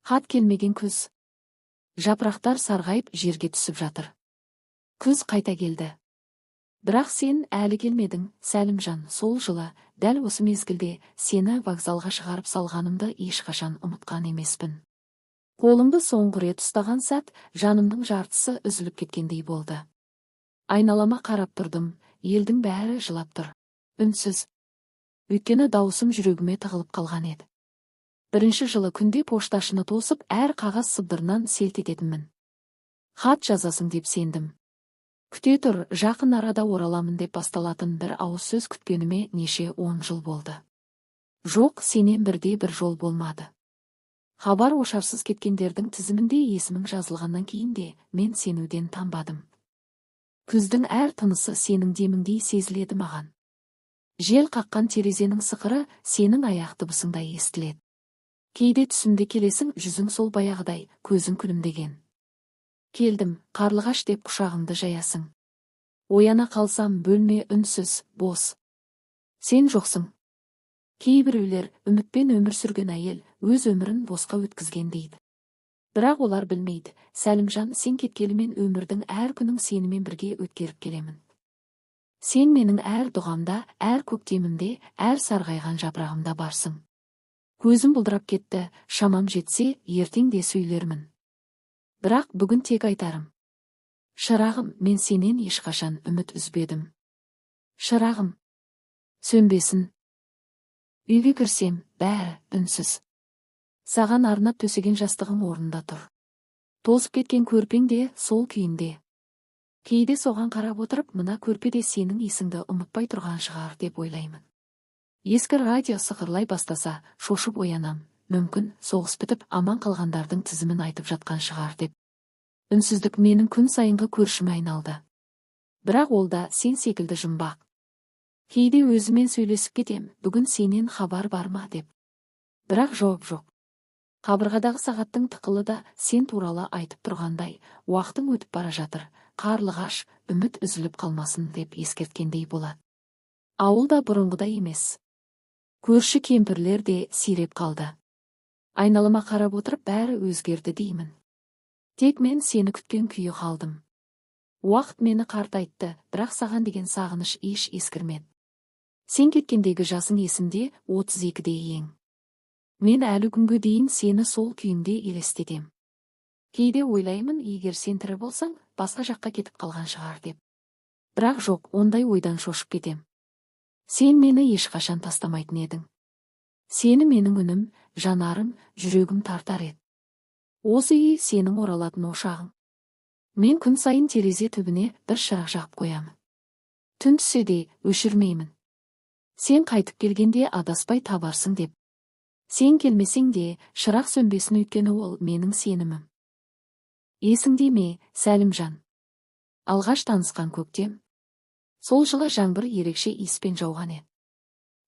Хат келмеген күз. Жапырақтар сарғайып жерге түсіп жатыр. Күз қайта келді. Бірақ сен әлі келмедің, Сәлімжан. Сол жылы, дәл осы мезгілде, сені вокзалға шығарып салғанымды ешқашан ұмытқан емеспін. Қолымды соңғы рет ұстаған сәт, жанымның жартысы үзіліп кеткендей болды. Айналама қарап тұрдым, елдің бәрі жылап тұр. Үнсіз. Өйткені даусым жүрегіме тығылып қалған еді. Бірінші жылы күнде пошташыны тосып, әр қағаз сыбдырынан селт ететінмін. Хат жазасың деп сендім. Күте тұр, жақын арада ораламын деп басталатын бір ауыз сөз күткеніме неше 10 жыл болды. Жоқ, сенен бірде бір жол болмады. Хабар ошарсыз кеткендердің тізімінде есімің жазылғаннан кейін де мен сенуден танбадым. Күздің әр тынысы сенің деміңдей сезіледі маған. Жел қаққан терезенің сықыры сенің аяқ дыбысыңдай естіледі. Кейде түсімде келесің, жүзің сол баяғыдай, көзің күлімдеген. Келдім, қарлығаш деп құшағымды жаясың. Ояна қалсам бөлме үнсіз, бос. Сен жоқсың. Кейбіреулер үмітпен өмір сүрген әйел өз өмірін босқа өткізген дейді. Бірақ олар білмейді, Сәлімжан, сен кеткелі мен өмірдің әр күнің сенімен бірге өткеріп келемін. Сен менің әр дұғамда, әр көктемімде, әр сарғайған жапырағымда барсың. Көзім бұлдырап кетті, шамам жетсе, ертең де сөйлермін. Бірақ бүгін тек айтарым. Шырағым, мен сенен ешқашан үміт үзбедім. Шырағым, сөнбесін. Үйге кірсем, бәрі үнсіз. Саған арнап төсеген жастығым орнында тұр. Тозып кеткен көрпең де сол күйінде. Кейде соған қарап отырып, мына көрпеде сенің есіңді ұмытпай тұрған шығар деп ойлаймын. Ескі радио сықырлай бастаса, шошып оянам. Мүмкін соғыс бітіп аман қалғандардың тізімін айтып жатқан шығар деп. Үнсіздік менің күн сайынғы көршіме айналды. Бірақ ол да сен секілді жұмбақ. Кейде өзімен сөйлесіп кетем, бүгін сенен хабар бар ма деп. Бірақ жауап жоқ. Қабырғадағы сағаттың тықылы да сен туралы айтып тұрғандай, уақытың өтіп бара жатыр, қарлығаш, үміт үзіліп қалмасын деп ескерткендей болады. Ауылда бұрынғыдай емес. Көрші кемпірлер де сиреп қалды. Айналама қарап отырып, бәрі өзгерді деймін. Тек мен сені күткен күйі қалдым. Уақыт мені қартайтты, бірақ саған деген сағыныш еш ескірмеді. Сен кеткендегі жасың есімде, 32-де ең. Мен әлі күнге дейін сені сол күйінде елестетем. Кейде ойлаймын, егер сен тірі болсаң, басқа жаққа кетіп қалған шығар деп. Бірақ жоқ, ондай ойдан шошып кетем. Сен мені ешқашан тастамайтын едің. Сені менің үнім, жанарым, жүрегім тартар еді. Осы үй сенің оралатын ошағың. Мен күн сайын терезе түбіне бір шырақ жағып қоямын. Түн түссе де өшірмеймін. Сен қайтып келгенде адаспай табарсың деп. Сен келмесең де шырақ сөнбесін, өйткені ол менің сенімім. Есіңде ме, Сәлімжан? Алғаш танысқан көктем. Сол жылы жаңбыр ерекше иіспен жауған еді.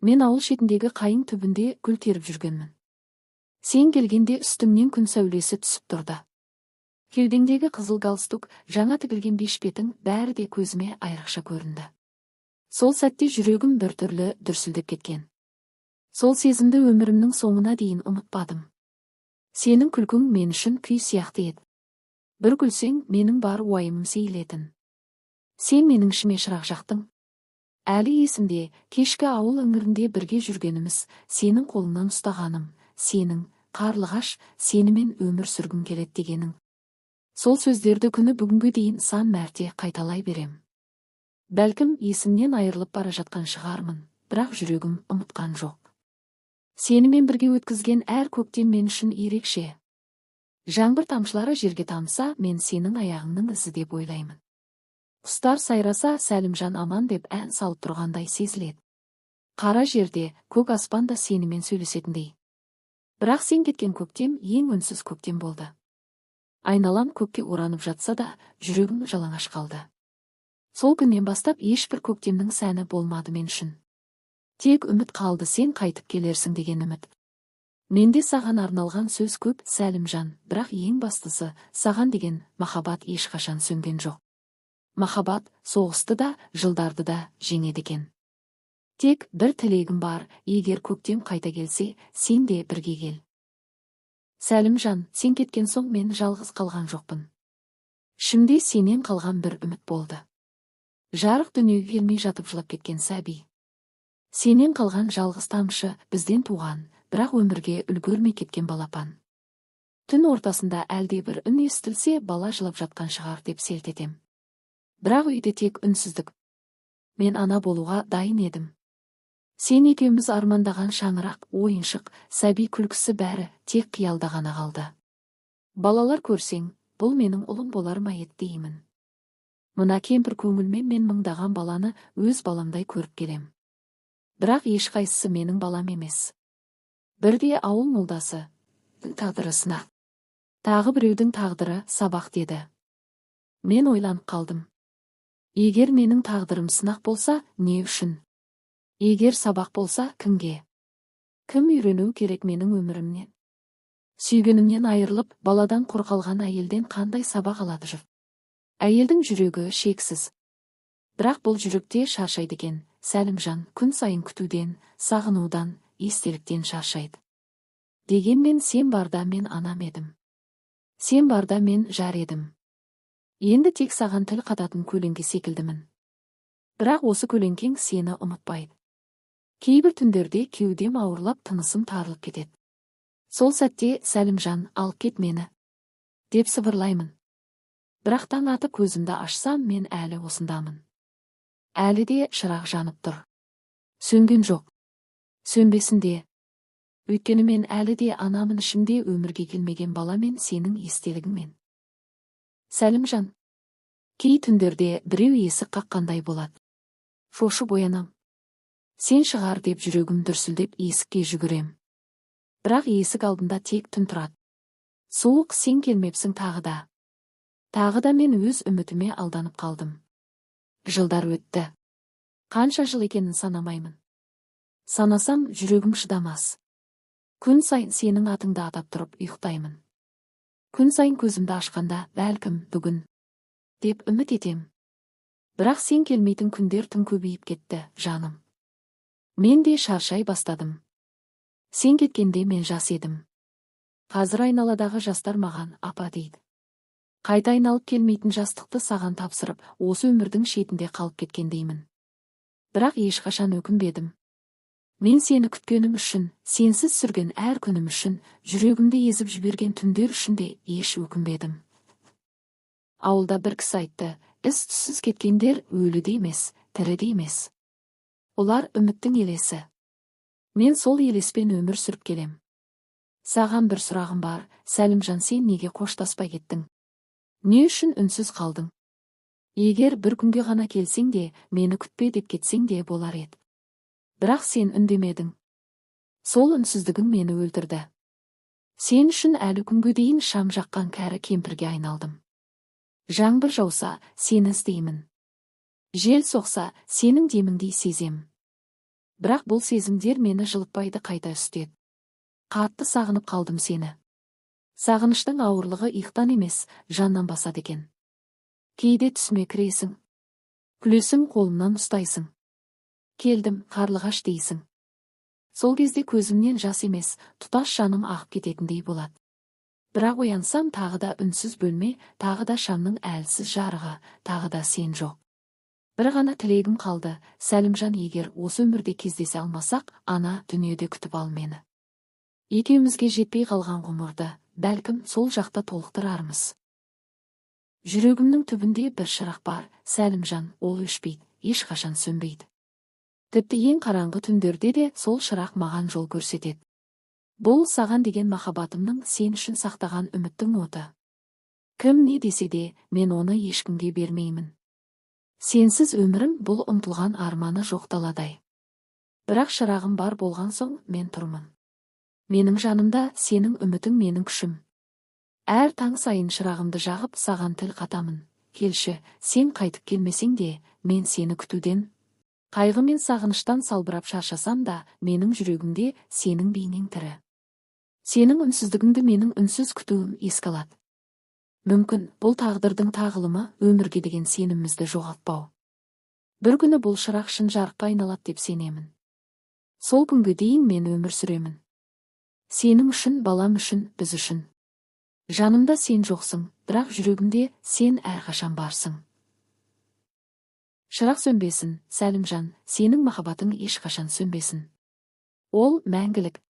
Мен ауыл шетіндегі қайың түбінде гүл теріп жүргенмін. Сен келгенде үстіңнен күн сәулесі түсіп тұрды. Кеудеңдегі қызыл галстук, жаңа тігілген бешпетің, бәрі де көзіме айрықша көрінді. Сол сәтте жүрегім біртүрлі дүрсілдеп кеткен. Сол сезімді өмірімнің соңына дейін ұмытпадым. Сенің күлкің мен үшін күй сияқты еді. Бір күлсең, менің бар уайымым сейілетін. Сен менің ішіме шырақ жақтың. Әлі есімде, кешкі ауыл өңірінде бірге жүргеніміз, сенің қолыңнан ұстағаным, сенің, қарлығаш, сенімен өмір сүргім келеді дегенің. Сол сөздерді күні бүгінге дейін сан мәрте қайталай берем. Бәлкім есімнен айырылып бара жатқан шығармын, бірақ жүрегім ұмытқан жоқ. Сенімен бірге өткізген әр көктем мен үшін ерекше. Жаңбыр тамшылары жерге тамса, мен сенің аяғыңның ізі деп ойлаймын. Құстар сайраса, Сәлімжан аман деп ән салып тұрғандай сезіледі. Қара жерде, көк аспанда сенімен сөйлесетіндей. Бірақ сен кеткен көктем ең үнсіз көктем болды. Айналам көкке оранып жатса да, жүрегім жалаңаш қалды. Сол күннен бастап ешбір көктемнің сәні болмады мен үшін. Тек үміт қалды, сен қайтып келерсің деген үміт. Менде саған арналған сөз көп, Сәлімжан, бірақ ең бастысы, саған деген махаббат ешқашан сөнген жоқ. Махаббат соғысты да, жылдарды да жеңеді екен. Тек бір тілегім бар, егер көктем қайта келсе, сен де бірге кел. Сәлімжан, сен кеткен соң мен жалғыз қалған жоқпын. Ішімде сенен қалған бір үміт болды. Жарық дүниеге келмей жатып жылап кеткен сәби. Сенен қалған жалғыз тамшы бізден туған, бірақ өмірге үлгермей кеткен балапан. Түн ортасында әлде бір үн естілсе, бала жылап жатқан шығар деп селт етем. Бірақ үйде тек үнсіздік. Мен ана болуға дайын едім. Сен екеуміз армандаған шаңырақ, ойыншық, сәби күлкісі бәрі тек қиялда ғана қалды. Балалар көрсең, бұл менің ұлым болар ма еді деймін. Мына кемпір көңілмен мен мыңдаған баланы өз баламдай көріп келем. Бірақ ешқайсысы менің балам емес. Бірде ауыл молдасы, тағдыры сынақ. Тағы біреудің тағдыры сабақ деді. Мен ойланып қалдым. Егер менің тағдырым сынақ болса, не үшін? Егер сабақ болса, кімге? Кім үйрену керек менің өмірімнен? Сүйгенімнен айырылып, баладан құр қалған әйелден қандай сабақ алады жұрт? Әйелдің жүрегі шексіз. Бірақ бұл жүректе шаршайды екен. Сәлімжан күн сайын күтуден, сағынудан, естеліктен шаршайды. Дегенмен сен барда мен анам едім. Сен барда мен жар едім. Енді тек саған тіл қататын көлеңке секілдімін. Бірақ осы көлеңкең сені ұмытпайды. Кейбір түндерде кеудем ауырлап, тынысым тарылып кетеді. Сол сәтте Сәлімжан, алып кет мені, деп сыбырлаймын. Бірақ таң атып көзімді ашсам, мен әлі осындамын. Әлі де шырақ жанып тұр. Сөнген жоқ. Сөнбесін де. Өйткені мен әлі де анамын, ішімде өмірге келмеген бала мен сенің естелігіңмен. Сәлімжан. Кей түндерде біреу есік қаққандай болады. Шошып оянам. Сен шығар деп жүрегім дүрсілдеп есікке жүгірем. Бірақ есік алдында тек түн тұрады. Суық, сен келмепсің тағы да. Тағы да мен өз үмітіме алданып қалдым. Жылдар өтті. Қанша жыл екенін санамаймын. Санасам жүрегім шыдамас. Күн сайын сенің атыңды атап тұрып ұйықтаймын. Күн сайын көзімді ашқанда, бәлкім бүгін, деп үміт етем. Бірақ сен келмейтін күндер тым көбейіп кетті, жаным. Мен де шаршай бастадым. Сен кеткенде мен жас едім. Қазір айналадағы жастар маған апа дейді. Қайта айналып келмейтін жастықты саған тапсырып, осы өмірдің шетінде қалып кеткендеймін. Бірақ ешқашан өкінбедім. Мен сені күткенім үшін, сенсіз сүрген әр күнім үшін, жүрегімді езіп жіберген түндер үшін де еш өкінбедім. Ауылда бір кісі айтты, із-түссіз кеткендер өлі де емес, тірі де емес. Олар үміттің елесі. Мен сол елеспен өмір сүріп келем. Саған бір сұрағым бар, Сәлімжан, сен неге қоштаспай кеттің? Не үшін үнсіз қалдың? Егер бір күнге ғана келсең де, мені күтпе деп кетсең де болар еді. Бірақ сен үндемедің. Сол үнсіздігің мені өлтірді. Сен үшін әлі күнге дейін шам жаққан кәрі кемпірге айналдым. Жаңбыр жауса, сені іздеймін. Жел соқса, сенің деміңдей сезем. Бірақ бұл сезімдер мені жылытпайды, қайта үстеді. Қатты сағынып қалдым сені. Сағыныштың ауырлығы иықтан емес, жаннан басады екен. Кейде түсіме кіресің. Күлесің, қолымнан ұстайсың. Келдім, қарлығаш дейсің. Сол кезде көзімнен жас емес, тұтас жаным ағып кететіндей болады. Бірақ оянсам, тағы да үнсіз бөлме, тағы да шамның әлсіз жарығы, тағы да сен жоқ. Бір ғана тілегім қалды, Сәлімжан, егер осы өмірде кездесе алмасақ, ана дүниеде күтіп ал мені. Екеумізге жетпей қалған ғұмырды, бәлкім сол жақта толықтырармыз. Жүрегімнің түбінде бір шырақ бар, Сәлімжан, ол өшпейді, ешқашан сөнбейді. Тіпті ең қараңғы түндерде де сол шырақ маған жол көрсетеді. Бұл саған деген махаббатымның, сен үшін сақтаған үміттің оты. Кім не десе де, мен оны ешкімге бермеймін. Сенсіз өмірім бұл ұмтылған арманы жоқ даладай. Бірақ шырағым бар болған соң, мен тұрмын. Менің жанымда сенің үмітің менің күшім. Әр таң сайын шырағымды жағып, саған тіл қатамын. Келші, сен қайтып келмесең де, мен сені күтуден, қайғы мен сағыныштан салбырап шаршасам да, менің жүрегімде сенің бейнең тірі. Сенің үнсіздігіңді менің үнсіз күтуім еске алады. Мүмкін, бұл тағдырдың тағылымы, өмірге деген сенімімізді жоғалтпау. Бір күні бұл шырақ шын жарыққа айналады деп сенемін. Сол күнге дейін мен өмір сүремін. Сенің үшін, балам үшін, біз үшін. Жанымда сен жоқсың, бірақ жүрегімде сен әрқашан барсың. Шырақ сөнбесін, Сәлімжан, сенің махаббатың ешқашан сөнбесін. Ол мәңгілік,